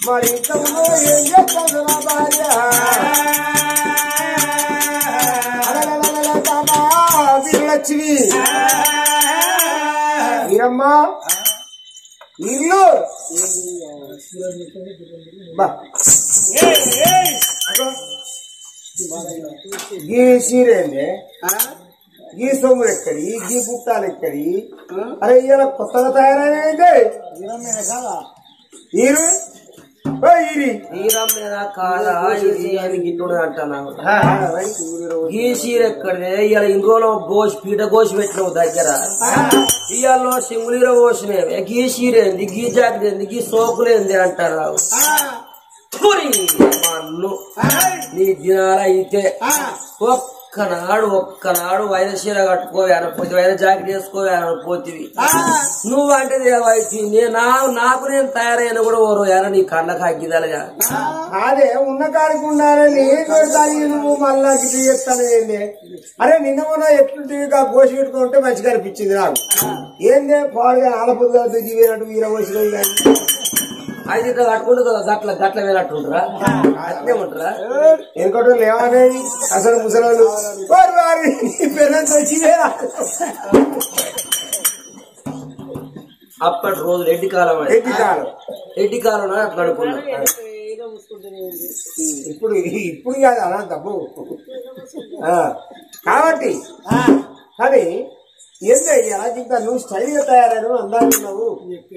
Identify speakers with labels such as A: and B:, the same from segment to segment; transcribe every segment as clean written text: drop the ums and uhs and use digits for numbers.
A: మరి ఇంతలో ఏం చేస్తాను నా భార్య వీరలక్ష్మి వీరమ్మ ఇల్లు గీ సీరేండి గీ సొమ్ములు ఎక్కడి గీ గుట్టాలు ఎక్కడి అరే ఇలా కొత్తగా తయారైంది
B: గీ సీర ఎక్కడే ఇలా ఇందులో గోష్ పీట గోషి పెట్టినావు దగ్గర ఇవాళ సింగులీర పోసినవి గీ సీరేంది గీ జాకెట్ గీ సోకులేంది అంటారు నీ దినాలు అయితే ఒక్కనాడు వైన చీర కట్టుకోవాలి వైన జాకెట్ వేసుకోవాలి పోతివి నువ్వంటే దేవైతే నాకు నేను తయారైన కూడా ఓరో యారా నీ కళ్ళకి అగ్గిదలుగా
A: అదే ఉన్న కాడికి ఉండాలని నువ్వు మళ్ళా గిట్టు చేస్తాను అరే నిన్న మొన్న ఎట్లుంటే గోసి పెట్టుకుంటే మంచిగా అనిపించింది నాకు ఏందే పాడుగా ఆలపుగా దిగినట్టు వీర పోసిన కానీ
B: అయితే ఇట్లా కట్టుకుంటు కదా గట్ల వేనట్టుంటారా అట్నే ఉంటారా
A: ఎందుకంటే లేవనేది అసలు ముసలోళ్ళు వారి పెళ్ళంతా వచ్చిందే
B: అప్పటి రోజు రెడ్డి కాలం అట్లా అనుకున్నా
A: ఇప్పుడు కాదు అలా తప్పు కాబట్టి కానీ ఏంటో ఇంకా నువ్వు స్టైల్ గా తయారైన అందాకున్నావు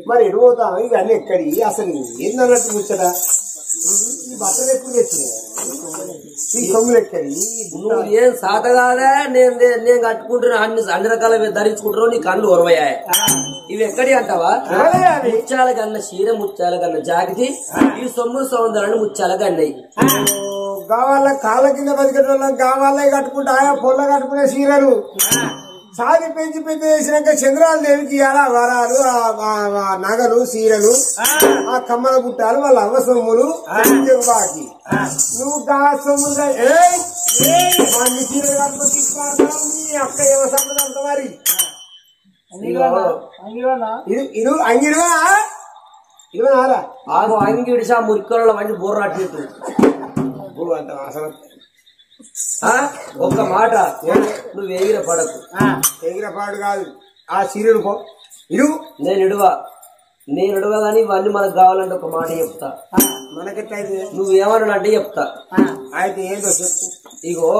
A: మరి ఎడిపోతావు ఇక అన్ని ఎక్కడి అసలు ఏందన్నట్టు ముచ్చట ఈ బట్టలు ఎక్కువ తెచ్చినాయి ఈ సొమ్ములు ఎక్కడి
B: నువ్వు ఏం సాత కాదా నేను కట్టుకుంటున్నా అన్ని రకాల ధరించుకుంటున్నావు నీ కళ్ళు ఒరవయ్యాయి ఇవి ఎక్కడి అంటావా ముత్యాల కన్నా చీర ముత్యాల కన్నా జాకెట్ ఈ సొమ్ము సౌందర్యాన్ని ముత్యాల కన్నాయి
A: గావాళ్ళ కాళ్ళ కింద బతికేటోళ్ళం గావాళ్ళే కట్టుకుంటా పొల్ల కట్టుకునే చీరలు సాది పెంచి పెద్ద చేసినాక చంద్రాల దేవికి ఇవ్వాలా వరాలు ఆ నగలు చీరలు ఆ కమ్మల గుట్టాలు వాళ్ళ అవ్వ సొమ్ములు బాకి నువ్వు గా సొమ్ములుగా అన్ని చీరలు కట్టుకొని నీ అక్క ఏమో సంపదంత మరి ఇది అంగిడివా ఇవనారా
B: ఆగు అంగిడిసా మురికల్లో వంటి బోర్రాట్లేదు
A: అంత అసలు
B: ఒక్క మాట నువ్వు
A: ఎగిరపాడు కాదు ఆ సీరియల్ ఇరు
B: నేను ఇడువా గానీ ఇవన్నీ మనకు కావాలంటే ఒక మాట చెప్తా
A: మనకెట్లయితే
B: నువ్వేమన్నాడంటే చెప్తా
A: అయితే ఏంటో చెప్పు
B: ఇగో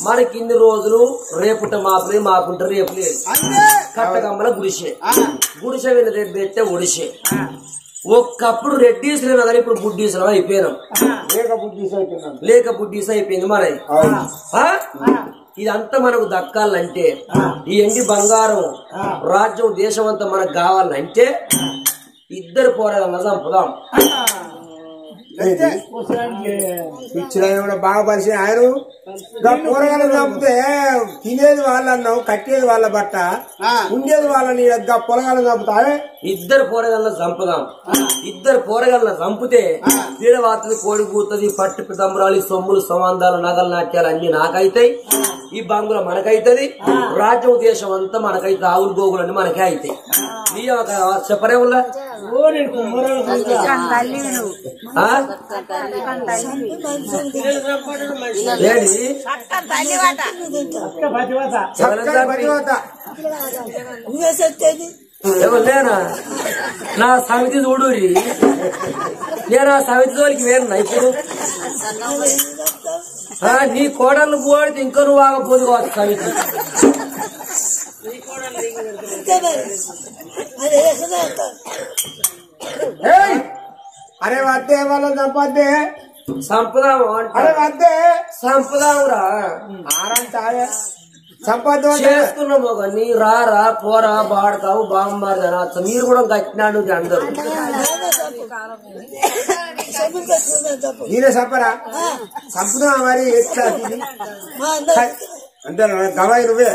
B: మనకి ఇన్ని రోజులు రేపుట మాకుంట రేపు లేదు కట్టకమ్మల గుడిసె వెళ్ళి రేపు పెట్టే ఒడిసే ఒక్కప్పుడు రెడ్డీసులేమో కానీ ఇప్పుడు బుడ్డీసులం అయిపోయినాం లేక బుడ్డీస్ అయిపోయింది మనది ఇదంతా మనకు దక్కాలంటే ఈ ఎండి బంగారం రాజ్యం దేశం అంతా మనకు కావాలంటే ఇద్దరు పోరాడాలన్నా చంపుదాం
A: కూడా బాగా పరిచయం ఆయన కూరగాయలు చంపితే తినేది వాళ్ళన్నావు కట్టేది వాళ్ళ బట్ట ఉండేది వాళ్ళని పొలగాలను చంపుతావే
B: ఇద్దరు పోరగాళ్ళ చంపుదాం ఇద్దరు పోరగాళ్ళ చంపితే వీడవాతది కోడి కూతది పట్టు పితంబరాలు సొమ్ములు సంబంధాలు నగలు నాట్యాలు అన్ని నాకైతాయి ఈ బంగుల మనకైతది రాజ్యం దేశం అంతా మనకైతే ఆవులు గోగులు అన్ని మనకే అవుతాయి నీ చెప్పరే ఉల్లా ఎవరులేనా నా సమితి చూడురి నేను ఆ సమితి జోలికి వేరున్నా ఇప్పుడు నీ కోడళ్ళు పోడితే ఇంకా నువ్వు ఆగపోదు కావచ్చు.
A: అరే వద్దే వాళ్ళ సంపద్దే
B: సంపదాము.
A: అరే వద్దే
B: సంపదామురా
A: ఆరంటాయే సంపద
B: చేసుకున్నాము కానీ రా పోరా బాడతావు బాగుమారు అని మీరు కూడా కట్టినాడు అందరు
A: ఈయన సంపరా సంపదా మరి ఎట్లా అంతే గవాయి నువ్వే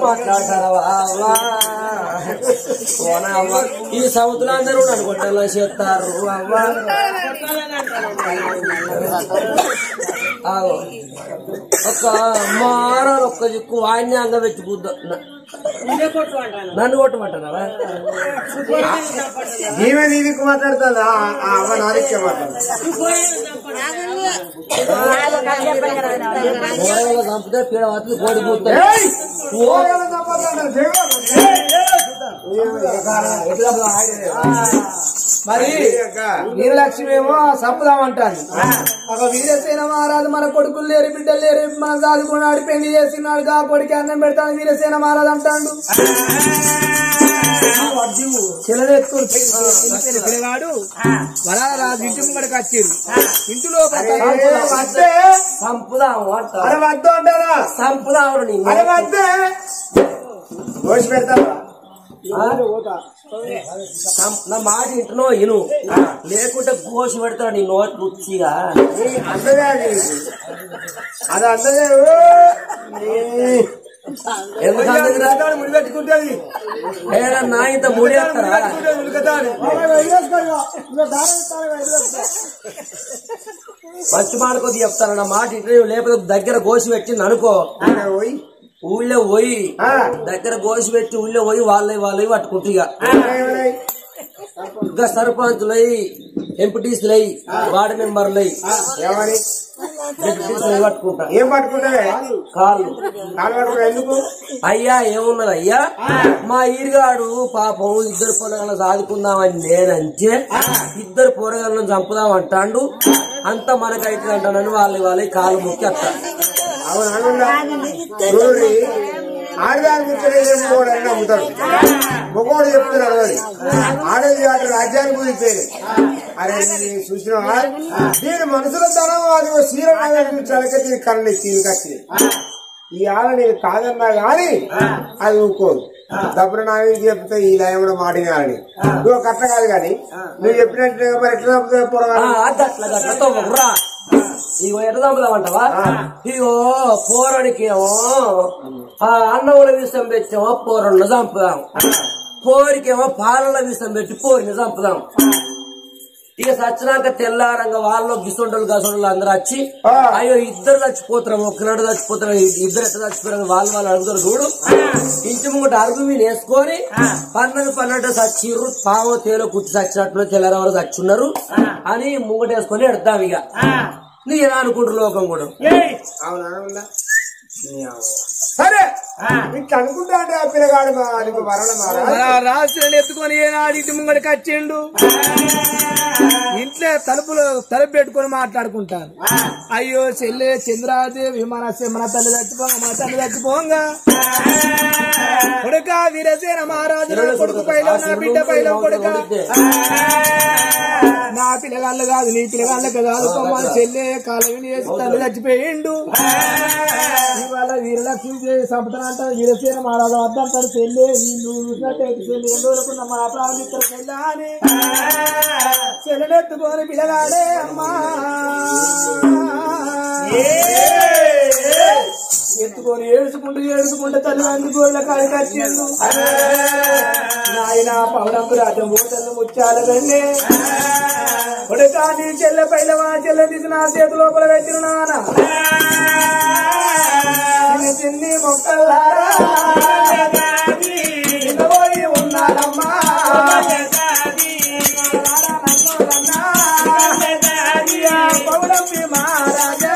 B: మాట్లాడతారా ఈ సముద్రం అందరూ నన్ను కొట్టేలా చేస్తారు అవ్వా. ఒక మారాలు ఒక్క దిక్కు ఆయన్ని అంగబెట్టి బుద్ధ నన్ను కొట్టమంటారా?
A: నీవే నీ దిక్కు మాట్లాడుతుందా? అవ్వ నా దిక్కే మాట్లాడుతుంది.
B: చంపితే పీడ వస్తుంది కోడి పూర్తి
C: మరి నీలక్ష్మి ఏమో సంపుదామంటాను. ఒక వీరసేన మహారాజు మన కొడుకులు లేరు బిడ్డలు లేరు మన చదువుకున్నాడు పెళ్లి చేస్తున్నాడు కా కొడుకు అన్నం పెడతాను వీరసేన మహారాజు అంటాడు. పిల్లగాడు వరారాజు ఇంటి ముంగడికి వచ్చారు. ఇంటిలో
B: సంపుదాము
A: అంటారా?
B: సంపుదాము
A: దోషి పెడతావా?
B: నా మాట ఇంటనో ఇను లేకుంటే గోసి పెడతాడు నీ నోట్ రుచిగా.
A: అందదే అది అందదే
B: ఎందుకు
A: పెట్టుకుంటుంది
B: నా ఇంత ముడేస్తారా? మంచి మాడుకోది చెప్తాను. నా మాట ఇంటర్వ్యూ లేకపోతే దగ్గర గోసి పెట్టింది అనుకో ఊళ్ళో పోయి దగ్గర గోసి పెట్టి ఊళ్ళో పోయి వాళ్ళవి పట్టుకుంటు. ఇంకా సర్పంచులై ఎంపీటీసీలై వార్డు మెంబర్లై పట్టుకుంటా.
A: ఏం పట్టుకుంటావే?
B: కాళ్ళు
A: ఎందుకు?
B: అయ్యా ఏమున్నది అయ్యా మా ఈరుగాడు పాపం ఇద్దరు పొరగాలను సాదుకుందామని నేనంటే ఇద్దరు పొరగాలను చంపుదాం అంటాడు. అంతా మనకైతే అంటానని వాళ్ళ కాలు మొక్కి వస్తా.
A: ఆడదాని గురించి అమ్ముతాడు. మొగోడు చెప్తున్నారు అది ఆడది అటు రాజ్యానికి కుదిరిపోయింది. అరే చూసినా దీని మనసులో ధనం అది చీరక దీని కళ్ళని తీరుకొచ్చింది. ఈ ఆడ నేను కాదన్నా గాని అది ఊకోదు. డబ్బులు నావి చెప్తే ఈ లయంలో మాడినాడని నువ్వు కట్ట కాదు కానీ నువ్వు చెప్పినట్టు మరి ఎట్లా
B: తప్పురా. ఇగో ఎట్లా చంపుదామంటావా? ఇగో పోరడికేమో అన్నంలో విషం పెట్టామో పోరడిని చంపుదాం. పోరికేమో పాలలో విషం పెట్టి పోరిని చంపుదాం. ఇక సచ్చినాక తెల్లారంగా వాళ్ళు గిసొండలు గసొండలు అందరూ వచ్చి అయ్యో ఇద్దరు చచ్చిపోతారు ఒకనాడు చచ్చిపోతారు ఇద్దరు ఎట్లా చచ్చిపోతారు వాళ్ళు అడుగుతారు చూడు. ఇంటి ముంగట అరుగు మీద వేసుకొని 12 చచ్చిర్రు పావో తేలో కుట్టి చచ్చినట్లు తెల్లారవారు చచ్చున్నారు అని ముంగట వేసుకొని ఎడతాం. ఇక నువ్వు ఎలా అనుకుంటారు లోకం కూడా?
A: అవునా సరే ఇట్లా అనుకుంటా అంటే ఆ పిల్లగాడు
C: రాత్రి ఎత్తుకొని ఏనాడు ఇంటి ముంగడికి వచ్చేండు. ఇంట్లో తలుపు పెట్టుకొని మాట్లాడుకుంటాను. అయ్యో చెల్లె చంద్రాదేవి మన తల్లి చచ్చిపోంగా కొడుక వీరసేన మహారాజు కొడుకు పైలో నా బిడ్డ పైలో కొడుక నా పిల్లగాళ్ళు కాదు నీ పిల్లగాళ్ళకి కాదు మన చెల్లె కాలం చేసి తల్లి చచ్చిపోయిండు. ఇవాళ వీరలక్ష్మి సంపద అంటారు వీరసేన మహారాజు వద్దంటారు. చెల్లె వీళ్ళు చూసినట్టు చెల్లి ఎన్ని రోజులు మా ప్రాణిస్తారు చెల్ల అని చెల్లెనెత్తుకొని పిల్లగాడే అమ్మా ఎత్తుకొని ఏడుచుకుంటూ తల్లిదండ్రులు గోళ్ళ కాయ కట్టిండు నాయన పౌడంపు రాజం మూటలు ముచ్చాల వెళ్ళే కొడుకా నీ చెల్లె పైలవా చెల్లె తీసి నా చేతి లోపల పెట్టిన నాన్న చిన్ని మొక్కల్లారా పోయి ఉన్నారమ్మా పౌడంపి మహారాజా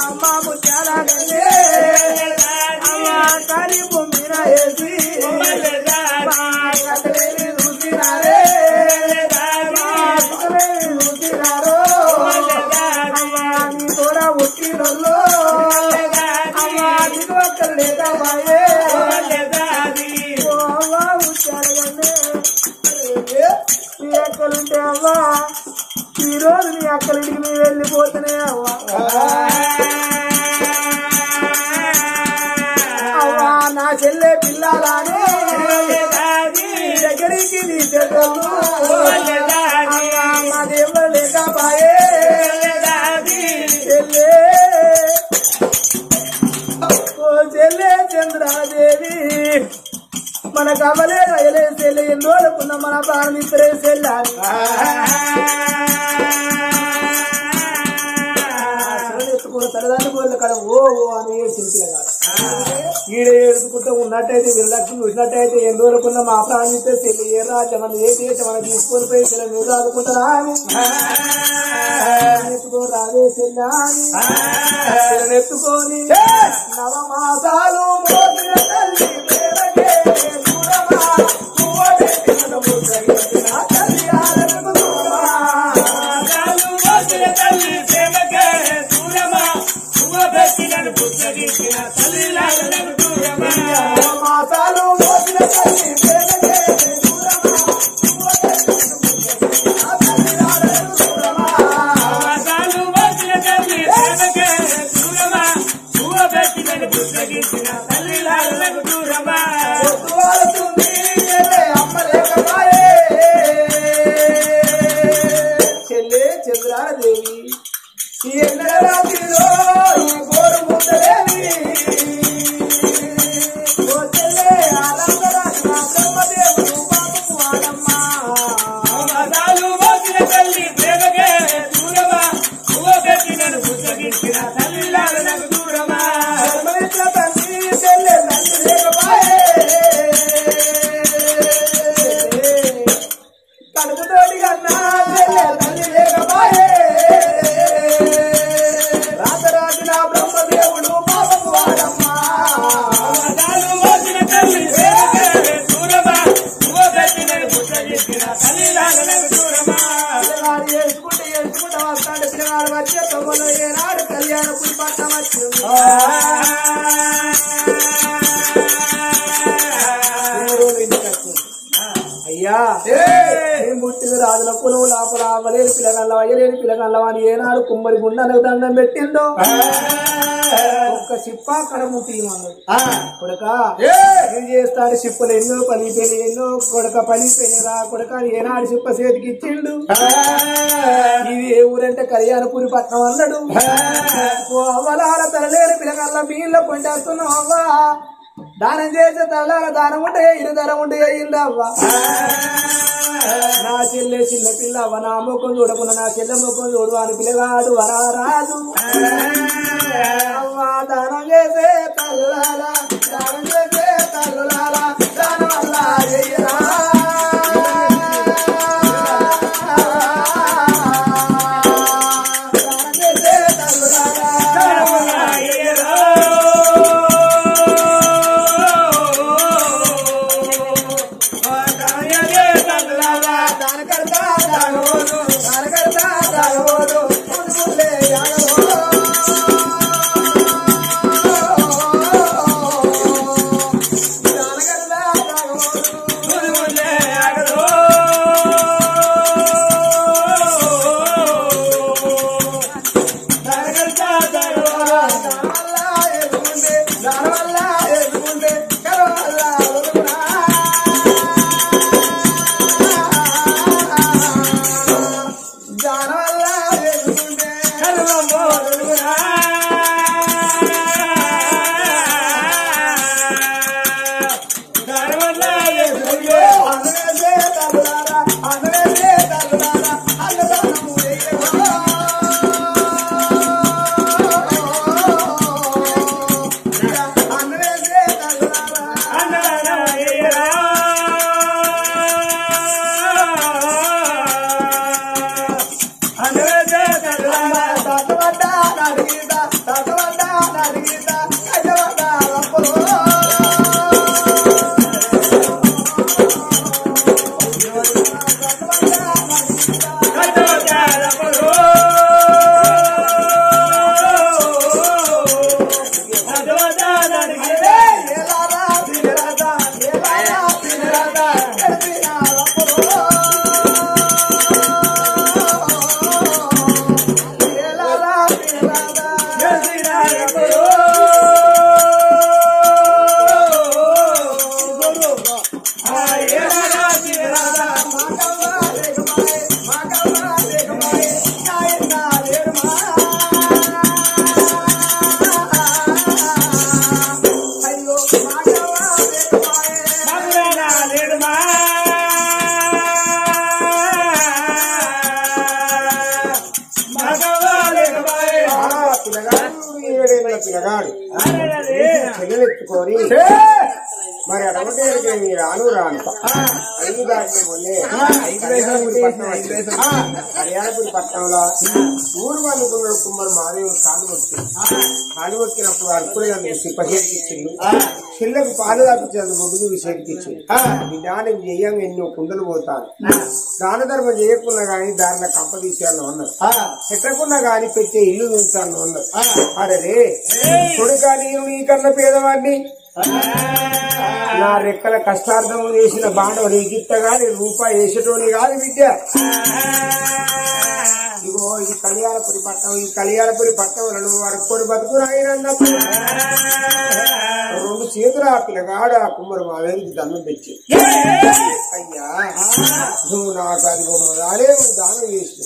C: అమ్మ ముచ్చాల వెళ్ళే కాలి పొమ్మిన వేసి చూసినారే చూసినారో నీ తోడ ఉట్టిరల్లో అమ్మా నీకు అక్కలు లేదా బాయే నీ అక్కలుంటే అవ్వా ఈ రోజు నీ అక్కలింటికి మేము వెళ్ళిపోతున్నాయి అవ్వా అవ్వా నా చెల్లె పిల్లలానే దగ్గరికి నీ చెల్లెలు మాదేవ్వరు లేకపాయే చెల్లె ఓ చెల్లె చంద్రాదేవి మన కమలే రయలే చెల్లె ఎన్ని రోజులుకున్న మన ప్రాణం ఇద్దరే చెల్లాలి తల్లిదండ్రులు కోళ్ళ కాడ ఓ అని ఏడ్చింది ఈడ ఏడుకుంటూ ఉన్నట్టయితే వీళ్ళకి చూసినట్టయితే ఎన్ని రోజులుకున్న మా ప్రాణం ఇస్తే చెల్లి ఏ రాజ్యం మనం ఏ దేశం మనం తీసుకొని పోయి చెల్లె మీరు ఆదుకుంటారా ఎత్తుకో రావే చెల్లా ఎత్తుకొని నవమాసాలు మోసిన తల్లి ప్రేమకే మాసాలు మోసిన తల్లి చెల్లె చంద్రాదేవి ఈ ఎండరాత్రిలో ఈ గోరు ముద్దలేవి ఓ చెల్లె ఆనందరాజు బ్రహ్మదేవుడు పాపము ఆడమ్మా తల్లి ప్రేమకే దూరమా పెట్టినను పుస్తకించిన తల్లిలాలకు దూరమా తల్లి చెల్లె తల్లి లేకపాయే కడుపుతోటి కన్నా చెల్లె తల్లి లేకపాయే రాతరాజు నా బ్రహ్మదేవుడు పాపము వాడమ్మా పిల్లగాడు ఏడ్చుకుంటూ వస్తాడు పిల్లగాడు వచ్చే తొమ్మలో ఏనాడు కళ్యాణ పురి పట్టం వచ్చింది అయ్యా ఏం పుట్టింది రాజుల పొలం లోపల అవ్వలేని పిల్లగల్లవ అయ్యలేని పిల్లగల్లవ అని ఏనాడు కుమ్మరి గుండెలకు దండం పెట్టిందో ఒక్క చిప్ప కడము తీయమన్నాడు కొడక ఏం చేస్తాడు చిప్పలు ఎన్నో పలిపోయి ఎన్నో కొడక పలిపోయినరా కొడక ఏనాడు చిప్ప చేతికి ఇచ్చిండు ఇది ఏ ఊరంటే కళ్యాణపురి పట్నం అన్నాడు ఓ అవ్వలాల తలలేని పిల్లగల్ల మీళ్ళ కొండేస్తున్నావు అవ్వా దానం చేసే తల్లాల దానం ఉంటే ఇరు ధరం ఉంటే అయ్యింది అవ్వ నా చెల్లె చిన్న పిల్ల అవ్వ నా ముఖం చూడకుండా నా చెల్లె ముఖం చూడు అని పిల్లగాడు వరారాజు అవ్వ దానం చేసే తల్లాల దానం చేసే తల్లులాల దానం వల్ల చెయ్యరా దానం చేసే తల్లులాల
A: చెల్లెలు ఎత్తుకొని మరి అటువంటి మీరు రాను 5 దాటి మొన్నే కళ్యాణపురి పట్టణంలో ఊరు వాళ్ళకున్నాడు కుమ్మరు మాదేవుడు కాలు వచ్చినప్పుడు అడుపుడే అందుకు సిప్పచేతికి ఇచ్చిండు చెల్లెకు పాలు తాపించేందుకు ముడుగురు చేతికి ఇచ్చిండు దానం చెయ్యంగా ఎన్నో కుండలు పోతాను దాన ధర్మం చేయకున్నా గాని దారిలో కంప తీసేయాలని ఉన్నారు పెట్టకున్నా గాని పెట్టే ఇల్లు చూస్తాను ఉన్నారు అరే కొడుకా నేను నీకన్నా పేదవాడిని నా రెక్కల కష్టార్థము వేసిన బాండవ నీకిత్తగాని రూపాయి వేసేటోని కాదు విద్య ఇగో ఈ కళ్యాణపురి పట్టణం 2 వరకు బతుకుని అయినప్పుడు 2 చేతులు ఆ పిల్లగాడు ఆ కుమ్మరు మావేలికి దండం తెచ్చి అయ్యా నువ్వు నాకు అది మొదలే నువ్వు దానం చేసి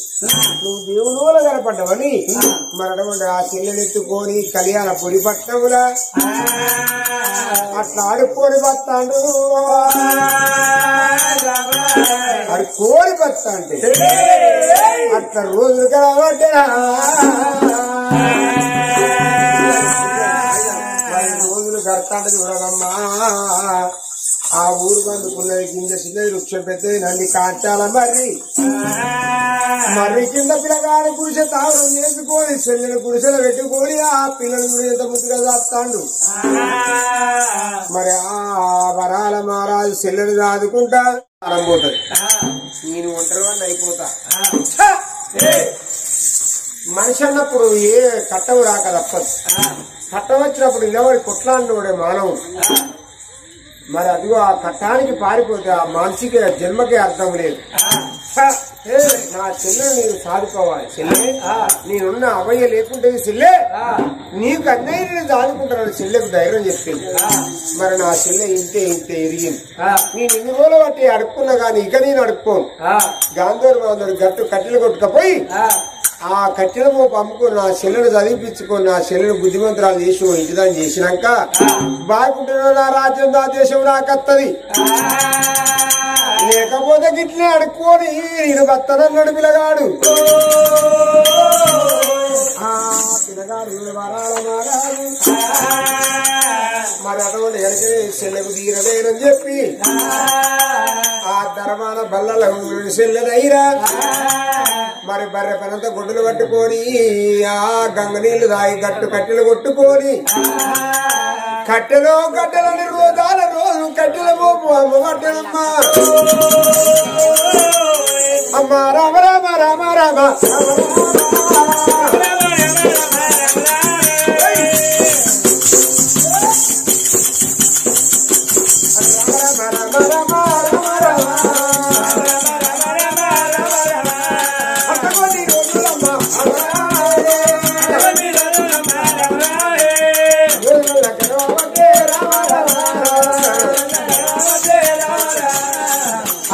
A: నువ్వు దేవుడు కనపడ్డావని మరటువంటి ఆ చెల్లెలెత్తుకొని కళ్యాణపురి పట్టణములా అట్లా ఆడుకోని బతాడు ఆడుకోని బతా అంటే అట్లా రోజులు కలవడ్డా రోజులు కడతాడు చూడగమ్మా ఆ ఊరు బందుకున్నది కింద చిన్నది వృక్షం పెద్దది నంది కాచాల మర్రి కింద పిల్లగాని గుడిసె తావరం చేసుకొని చెల్లెని గుడిసెలు పెట్టుకొని ఆ పిల్లలు ఎంత ముద్దుగా దాస్తాడు మరి ఆ వరాల మహారాజు చెల్లెని దాదుకుంటా పోతుంది నేను ఒంటరి వాడిని అయిపోతా మనిషి అన్నప్పుడు ఏ కట్టవు రాక తప్పదు కట్టం వచ్చినప్పుడు నిలబడి కొట్లాడినోడే మానవుడు మరి అదిగో ఆ కట్టానికి పారిపోతే ఆ మనిషికి జన్మకే అర్థం లేదు నా చెల్లెలు నేను సాదుకోవాలి చెల్లె నేనున్న అవయ్య లేకుంటే చెల్లె నీకు అన్నయ్య నేను సాదుకుంటాను చెల్లెకు ధైర్యం చెప్పింది మరి నా చెల్లె ఇంతే ఎరిగింది నేను ఇన్ని రోజులు బట్టి అడుక్కున్నా గాని ఇక నేను అడుక్కోను గాంధీ కట్టెలు కొట్టుకపోయి ఆ కట్టెల మోపు అమ్ముకొని నా చెల్లెను చదివిపించుకొని నా చెల్లెను బుద్ధిమంతురాలు చేసి ఇంటిదాన్ని చేసినాక బాగుంటున్నా నా రాజ్యం నా దేశం నాకత్తది లేకపోతే గిట్లే అడుక్కొని నేను బత్తనన్నాడు పిల్లగాడు మరి అటువంటి ఎనకే చెల్లెకు తీరలేనని చెప్పి ఆ ధర్మాన బల్లల చెల్లెదైరా మరి బర్రె పనంతా గుడ్డలు పట్టుకొని ఆ గంగ నీళ్లు తాగి కట్టెలు కొట్టుకొని కట్టెలని రోజు కట్టెల మోపు అమ్మ కట్టెలమ్మా అమ్మ రామ రామ రామ రామ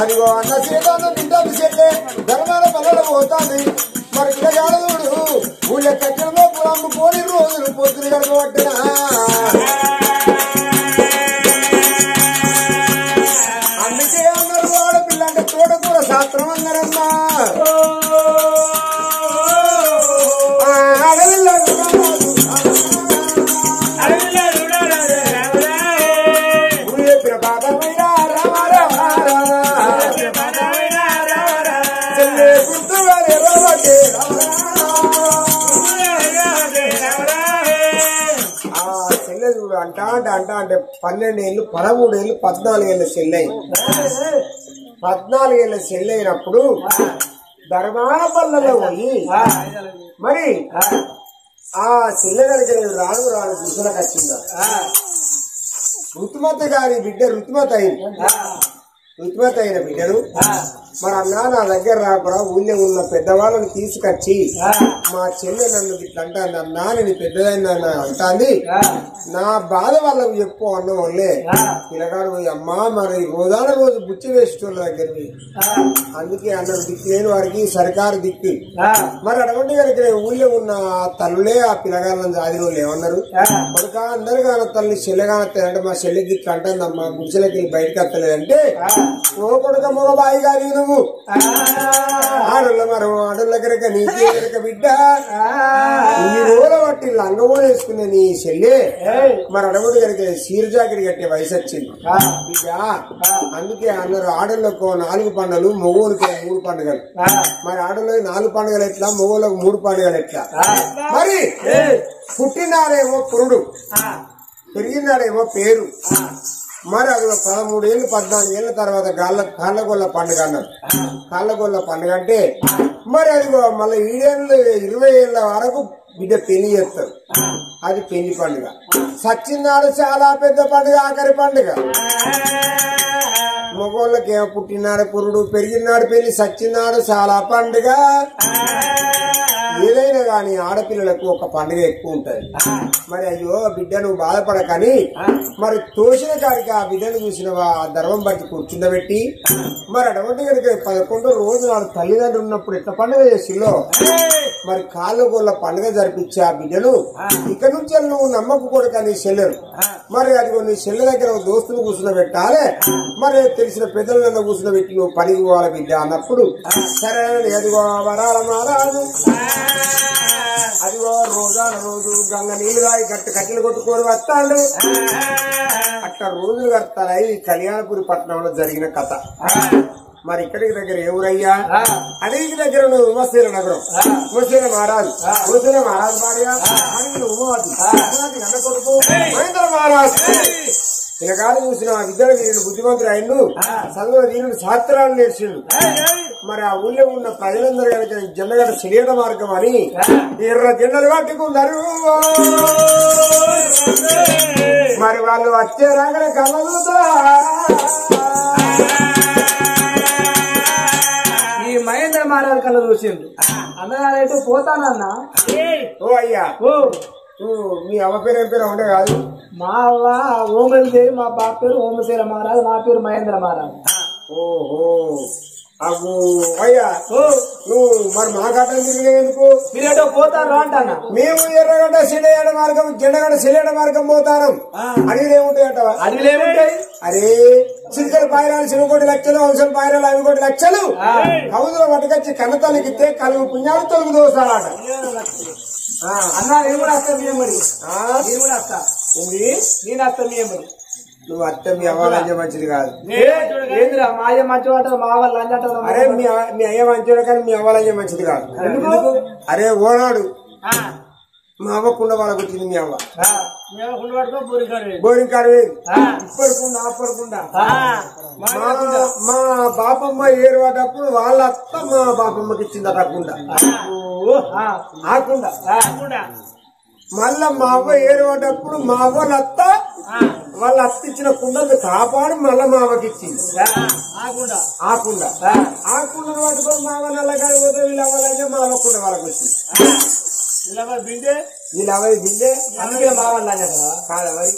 A: అదిగో అన్న చేతాను తింటాను చెల్లె ధర్మాల పల్లెలు పోతాంది మరి పిల్లగాడు ఊళ్ళో కట్టెలతో అమ్ముకొని రోజులు పొద్దులు గడపబట్టిన అందుకే అన్నారు వాడు పిల్ల అంటే తోటకూర శాస్త్రం అన్నారమ్మా అంటా అంటే 12 ఏళ్ళు 13 ఏళ్ళు 14 ఏళ్ళ చెల్లె 14 ఏళ్ళ చెల్లె అయినప్పుడు ధర్మాన పల్లెలో పోయి మరి ఆ చెల్లె దగ్గర రాను గుసలకు వచ్చిందా ఋతుమత గారి బిడ్డ ఋతుమత అయిన బిడ్డను మరి అన్నా నా దగ్గర రాకుండా ఊళ్ళో ఉన్న పెద్దవాళ్ళని తీసుకొచ్చి మా చెల్లె నన్ను ఇట్లా అంటాను అన్నా నేను పెద్దదైనా అంటాంది నా బాధ వాళ్ళకు చెప్పు అన్న వాళ్ళే పిల్లగాడు పోయి అమ్మా మరి రోజు బుచ్చి వేసేటోళ్ళ దగ్గర అందుకే అన్న దిక్కు లేని వారికి సర్కారు దిక్కు మరి అటువంటి గారికి ఊళ్ళో ఉన్న తల్లులే ఆ పిల్లగాళ్ళని జాదిలో ఏమన్నారు కొడుక అందరు కాన తల్లి చెల్లెగానత్తాయంటే మా చెల్లెకి ఇట్లా అంటుందమ్మా గుడిసెలకి బయటకు వస్తలేదంటే ఓ కొడుక మగబాయి గారి నువ్వు ఆడుల్ల మరో ఆడుల్ల గరక నీకే గరక బిడ్డ ఈ రోజుల బట్టి లంగమో వేసుకునే నీ చెల్లె మరి అడవుడు గనక సీరు జాకెట్ కట్టే వయసు వచ్చింది బిడ్డ అందుకే అందరు ఆడళ్ళకు 4 పండుగలు మగోళ్ళకి 3 పండుగలు మరి ఆడళ్ళకి 4 పండుగలు ఎట్లా మగోళ్ళకు 3 పండుగలు ఎట్లా మరి పుట్టినాడేమో పురుడు పెరిగినాడేమో పేరు మరి అది 13 ఏళ్ళు 14 ఏళ్ళ తర్వాత కాళ్ళగొల్ల పండుగ అన్నారు కాళ్ళగొల్ల పండుగ అంటే మరి అది మళ్ళీ 7 ఏళ్ళు 20 ఏళ్ళ వరకు బిడ్డ పెళ్లి చేస్తారు అది పెళ్లి పండుగ సచ్చినాడు చాలా పెద్ద పండుగ ఆఖరి పండుగ మగోళ్ళకి ఏమో పుట్టినాడు పురుడు పెరిగినాడు పెళ్లి సచ్చినాడు చాలా పండుగ ఏదైనా గాని ఆడపిల్లలకు ఒక పండుగ ఎక్కువ ఉంటది మరి అయ్యో బిడ్డ నువ్వు బాధపడకని మరి తోసిన కాడికి ఆ బిడ్డను చూసిన ఆ దర్వం బట్టి కూర్చుండబెట్టి మరి అటువంటి కనుక 11 రోజులు నాడు తల్లిదండ్రులు ఉన్నప్పుడు ఎట్లా పండుగ చేసిలో మరి కాళ్ళగోళ్ళ పండుగ జరిపించి ఆ బిడ్డను ఇక నుంచి నువ్వు నమ్మకు కూడా కానీ చెల్లెరు మరి అది నీ చెల్లె దగ్గర దోస్తులు కూర్చుండబెట్టాలి మరి తెలిసిన పెద్దలను కూర్చుండబెట్టి నువ్వు పనికి పోవాలి బిడ్డ అన్నప్పుడు సరే అదిగో వరాల మారాదు అదిగో రోజు గంగ నీళ్ళు రాయి కట్టెలు కొట్టుకొని వస్తాడు అట్లా రోజులు కడతాయి కళ్యాణపురి పట్టణంలో జరిగిన కథ మరి ఇక్కడికి దగ్గర ఎవరయ్యా అడిగి దగ్గర నువ్వు ఉమశీల నగరం ఉమశీల మహారాజు భార్య అడిగిన ఉమావతి అన్న కొడుకు మహేంద్ర మహారాజు పిల్లగాలు చూసిన ఆ విద్యను వీళ్ళు బుద్ధిమంతుడు అయిండు చదువు వీళ్ళు శాస్త్రాలు నేర్చిండు మరి ఆ ఊళ్ళో ఉన్న ప్రజలందరూ కనుక జెండగడ చెలియట మార్గం అని ఎర్ర జెండలు కట్టుకున్నారు మరి వాళ్ళు వచ్చే రాగల కలలుదా
C: ఈ మహేంద్ర మహారాజు కళ్ళ చూసిండు అన్నగారైతే పోతానన్నా
A: ఓ అయ్యా మీ అమ్మ పేరు ఏం పేరు ఉండే కాదు
C: మా అవ్వ ఓమలదేవి మా బాప పేరు ఓమశీల మహారాజు నా పేరు మహేంద్ర మహారాజు
A: ఓహో అవు అయ్యా నువ్వు మరి మా గడ్డ ఎందుకు
C: మీరేటో పోతారు అంటానా
A: మేము ఎర్రగడ్డ సిలేడ మార్గం జెండగడ్డ సిలేడ మార్గం పోతాను అడిగిలు ఏముంటాయట
C: అడిగిలు ఏముంటాయి
A: అరే చిలుకల పాయరాలు 1 లక్షలు అవసరం పాయరాలు 5 లక్షలు కౌదులో పట్టుకొచ్చి కన్నతల్లికి ఇస్తే కలుగు పుణ్యాలు తొలుగు దోసాలట
C: అన్నా నేను కూడా వస్తా మీ మరి నేను కూడా వస్తా నేను వస్తా మీ మరి
A: నువ్వు అత్త మీ అవ్వ లంజ మంచిది కాదు
C: ఏందిరా మా అయ్య మంచి అంటారు మా అవ్వ లంజ అంటారు
A: అరే మీ అయ్య మంచివాడు కానీ మీ అవ్వ లంజ మంచిది కాదు అరే ఓనాడు మా అవ్వ కుండ వాళ్ళకు వచ్చింది మీ అవ్వ బోరింగ్ కారు ఇప్పటికుండా అప్పటికుండా మా బాపమ్మ ఏరువాటప్పుడు వాళ్ళ అత్త మా బాపమ్మకి ఇచ్చింది అట్టకుండా ఆకుండా మళ్ళా మా అవ్వ ఏరువాటప్పుడు మా అవ్వ అత్త వాళ్ళ అత్త ఇచ్చిన కుండను కాపాడి మళ్ళా మా అవ్వకి ఇచ్చింది ఆకుండా పట్టుకొని మా అవ్వ నల్లగాయ పోతే వీళ్ళు అవ్వాలంటే మా అవ్వ కుండ వాళ్ళకి వచ్చింది వీళ్ళవై బిందే
C: అందుకే మా వాళ్ళ
A: కాదా మరి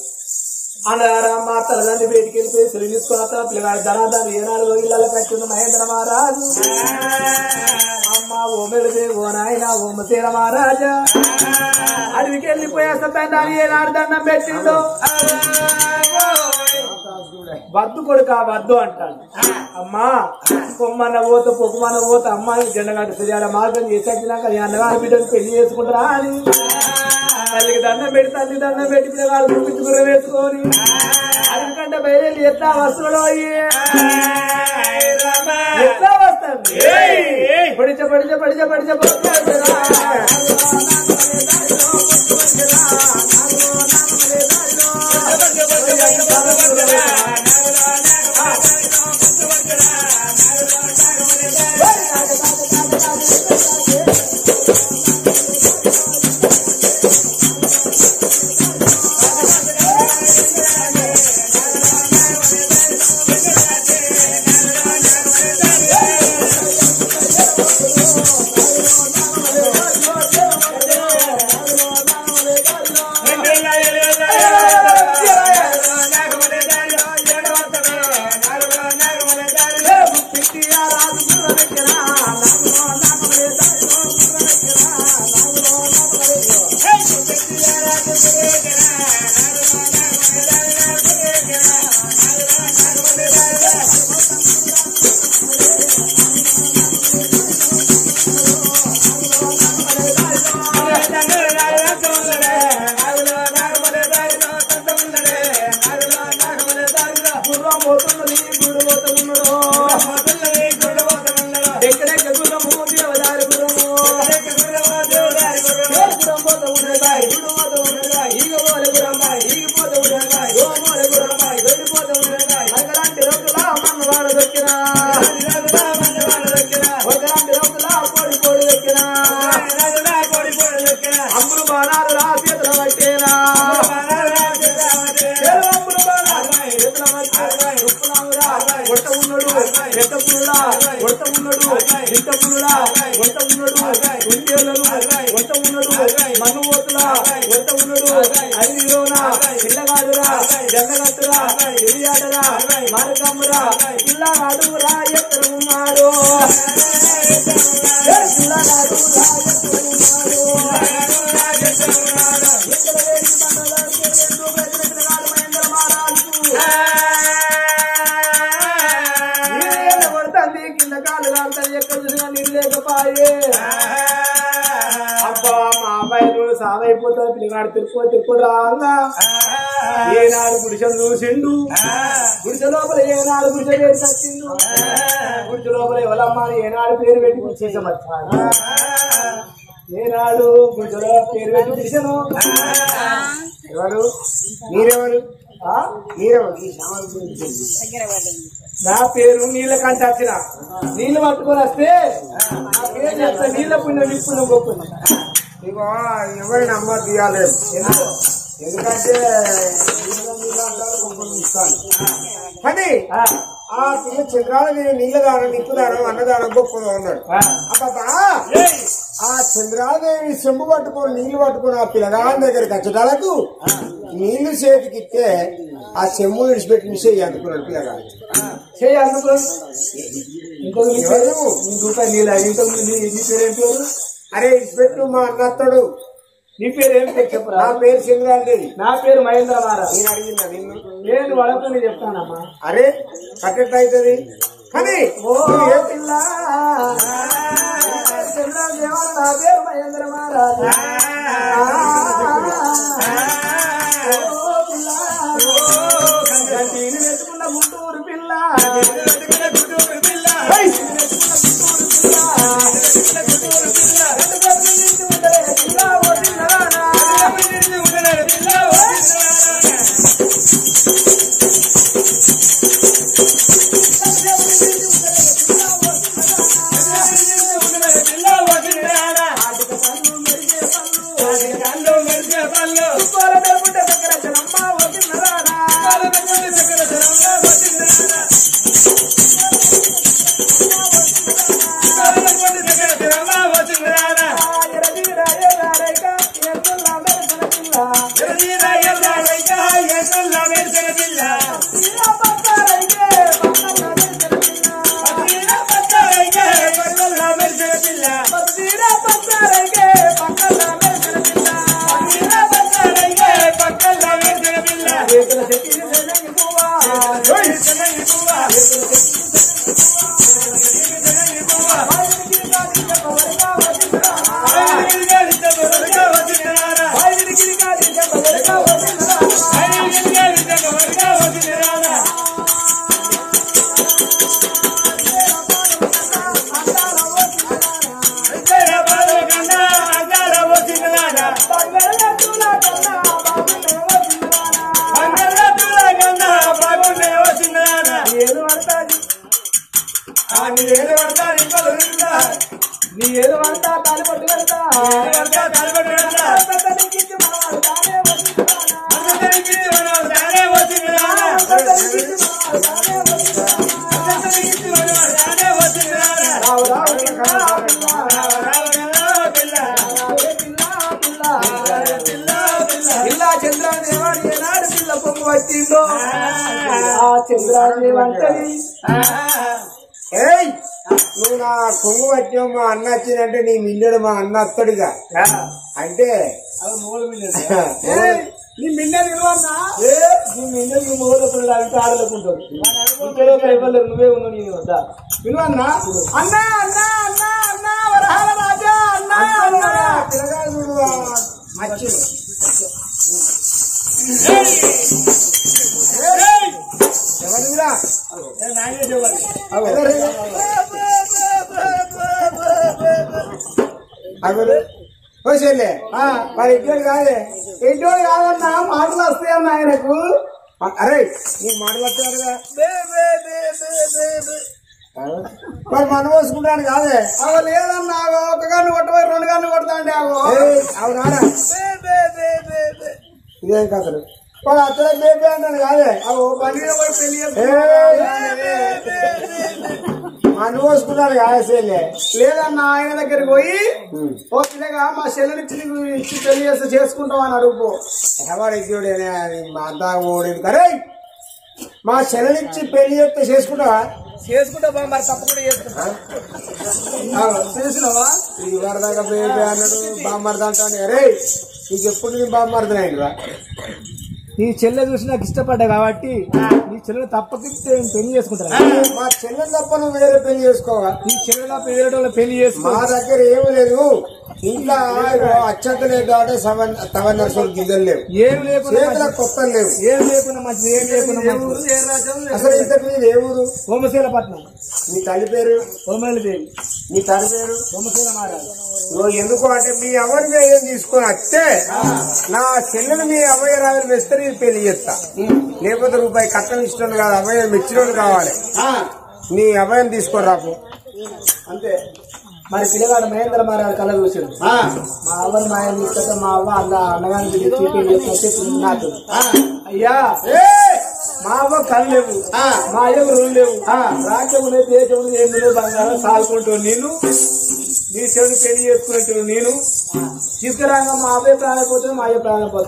C: అన్నారా మా తల్లిదండ్రి బయటికి వెళ్ళిపోయి సెలవు తీసుకున్నా పిల్లగాడు ధనాదాన్ని ఏనాడు ఇళ్ళలో పెట్టింది మహేంద్ర మహారాజు అమ్మ ఓమెడితే ఓ నాయన ఓమశీల మహారాజా అడవికి వెళ్ళిపోయేస్తా దాన్ని ఏనాడు దండం పెట్టిందో వద్దు కొడుక వద్దు అంటాడు అమ్మా కొమ్మన్న పోత పొక్కుమన్న పోత అమ్మాయి జెండగడ్డ సరియాల మార్గం చేసేసినాక నీ అన్నగారి బిడ్డను పెళ్లి చేసుకుంటారా అని తల్లికి దండం పెట్టి తల్లి దండం పెట్టి పిల్లగాడు చూపించుకుని వేసుకొని అందుకంటే బయలు ఎట్లా వస్తువులు ఎట్లా వస్తుంది పడిచ పోతున్నది గుడు పోతున్నాడు ఎక్కడెక్క గురము దేవదారి గురము గురం పోతూ ఉండగా గుడు పోతూ ఉండగా ఈగ పోలే గురమ్మాయి ఈగ పోతూ ఉండగా గోమోలే గురమ్మాయి వెళ్ళిపోతూ ఉండగా అలాంటి రోజులా మన్నవాడు దొక్కినా ఒకలాంటి రోజులా కోడి కోడి దొక్కినా అమ్ములు బాణాలు రా చేతుల పట్టేనా కొట్ట ఉన్నాడు ఎట్ట పుల్లా కొట్ట ఉన్నాడు ఇంత పుల్లా కొట్ట ఉన్నాడు ఇంకేళ్ళను కొట్ట ఉన్నాడు మన్ను పోతులా కొట్ట ఉన్నాడు అరిలోనా పిల్లగాడురా జల్లగట్టురా ఎలియాడరా మార్గమ్మురా పిల్లగాడురా ఎక్కడ ఉన్నాడు పిల్లగాడురా అబ్బా మా అబ్బాయి సామైపోతుంది పిల్లగాడు తిరుపతి రాగా ఏనాడు గుడిసెలు చూసిండు గుడిసె లోపల ఏనాడు గుడిసె చేసి వచ్చిండు గుడిసె లోపల ఎవరమ్మా ఏనాడు పేరు పెట్టి గుడిసేసమచ్చాడు ఏనాడు గుడిసెలో పేరు పెట్టి గుడిసెను ఎవరు మీరెవరు నా పేరు నీళ్ళకంటే వచ్చిన నీళ్లు పట్టుకొని వస్తే నా పేరు చెప్తా నీళ్ళ పుణ్యం నిప్పుణ్యం గొప్ప
A: ఇగో ఎవరి నంబర్ తీయాలేదు ఎందుకంటే కానీ ఆ పిల్ల చంద్రాలు నేను నీళ్ళదానం నిప్పుదానం అన్నదానం గొప్పగా ఉన్నాడు అబ్బా ఆ చంద్రాదేవి చెంబు పట్టుకొని నీళ్లు పట్టుకొని ఆ పిల్లగాని దగ్గరికి వచ్చేటాలకు నీళ్లు చేతికిస్తే ఆ చెంబు విడిచిపెట్టి మిషేయి అందుకున్నాడు పిల్లగాడు
C: చేయి అందుకోండి రూపాయి నీళ్ళు నీ పేరేంటి
A: అరే ఇడిచిపెట్టు మా అన్నత్తడు
C: నీ పేరు ఏం చెప్పరా
A: నా పేరు చంద్రాదేవి
C: నా పేరు మహేంద్ర మహారాజ్
A: నేను అడిగిందా నిన్ను
C: నేను వాళ్ళతో నేను చెప్తానమ్మా
A: అరే కట్టెట్ అవుతుంది కానీ
C: ఏ పిల్ల నా పేరు మహేంద్ర మహారాజ్ పెట్టుకున్న గుంటూరు పిల్ల నీ ఏదో పడతా తాలి పట్టు వెళ్తా ఇలా చంద్రాదేవాడు ఏనాడు పిల్ల పొంగు పట్టిందో ఆ చంద్రాదేవి అంటది
A: ఏయ్ నువ్వు నా కొంగు వచ్చావు మా అన్న వచ్చిందంటే నీ మిల్లడు మా అన్న అత్తడుగా అంటే
C: నీ మిన్నది విలువన్నా నీ మిన్నది మూలకుడు అంటే ఆడలేకుంటాడు ఇవ్వలేరు నువ్వే ఉన్నావు నేను వద్దా విలువన్నా అన్నా అన్నా అన్నా అన్నా వరహాల రాజా అన్నా అన్నా
A: పిల్లగాడు వచ్చింది ఎవరిరా అగరు చెల్లె మరి ఇంట్లో కాదే ఇంట్లో కాదన్నా మాటలు వస్తాయన్న ఆయనకు అరే నీకు మాటలు వస్తారుగా మరి మనం పోసుకుంటాను కాదే అవ లేదన్నా ఒక గన్ను కొట్టబోయి 2 గన్ను కొడతా అంటే అవునారా ఇదేం కథలు వాడు అతనే బేబీ అంటాను కాదే అవు బండి పెళ్లి మనం పోసుకుంటాను కాదే చెల్లె లేదన్నా ఆయన దగ్గరికి పోయి ఓ పిల్లగా మా చెల్లెనిచ్చి పెళ్లి చేస్తే చేసుకుంటాం అని అడుగుపో ఎవరు ఇద్దోడేనే అని మా అంతా ఓడేది కరే మా చెల్లెనిచ్చి పెళ్లి చేస్తే చేసుకుంటావా
C: చేసుకుంటా మరి తప్పకుండా చేసుకుంటా
A: తెలిసినవా ఇది వరదాకా బేబీ అన్నాడు బామ్మర్ద అంటాడు అరే నీకు ఎప్పుడు నేను బామ్మర్దనాయండి రా
C: నీ చెల్లె చూసి నాకు ఇష్టపడ్డా కాబట్టి నీ చెల్లెలు తప్పకి పెళ్లి చేసుకుంటా
A: మా చెల్లెలు తప్ప నువ్వు వేరే పెళ్లి చేసుకోవా
C: నీ చెల్లెలు తప్ప వేరే వాళ్ళ పెళ్లి చేసుకో
A: మా దగ్గర ఏమీ లేదు ఇంట్లో అచ్చతలే కాబట్టి తవన్నరసలు గిద్దలు లేవు
C: ఏం లేకుండా
A: కొత్తలు లేవు
C: ఏం లేకుండా మంచిది ఏం లేకుండా
A: అసలు ఇంతకు మీద ఏ ఊరు
C: హోమశీలపట్నం
A: మీ తల్లి పేరు
C: హోమలి దేవి
A: మీ తల్లి పేరు
C: హోమశీల మహారాజు
A: నువ్వు ఎందుకు అంటే మీ ఎవరిని ఏం తీసుకొని వస్తే నా చెల్లెలు మీ అవ్వయ్య రావిని వేస్తే నేను పెళ్లి చేస్తా లేకపోతే రూపాయి కట్టం ఇష్టం కాదు అవ్వయ్య మెచ్చిన కావాలి నీ అవ్వయ్యని తీసుకొని రాపు
C: అంతే మరి పిల్లగాడు మహేంద్ర మహారాజు కళ చూసాడు మా అవ్వని మా ఆయన తీసుకొస్తే మా అవ్వ అన్నగాని నాకు అయ్యా మా అవ్వ కళ్ళు లేవు మా అయ్య రుణం లేవు రాజ్యం లేదు దేశం ఏం లేదు బంగారం సాగుకుంటూ నేను నీ చెడు పెళ్లి చేసుకునేట్టు నేను తీసుకురాగా మా అబ్బాయి ప్రాణం పోతుంది మా అయ్య ప్రాణం పోతుంది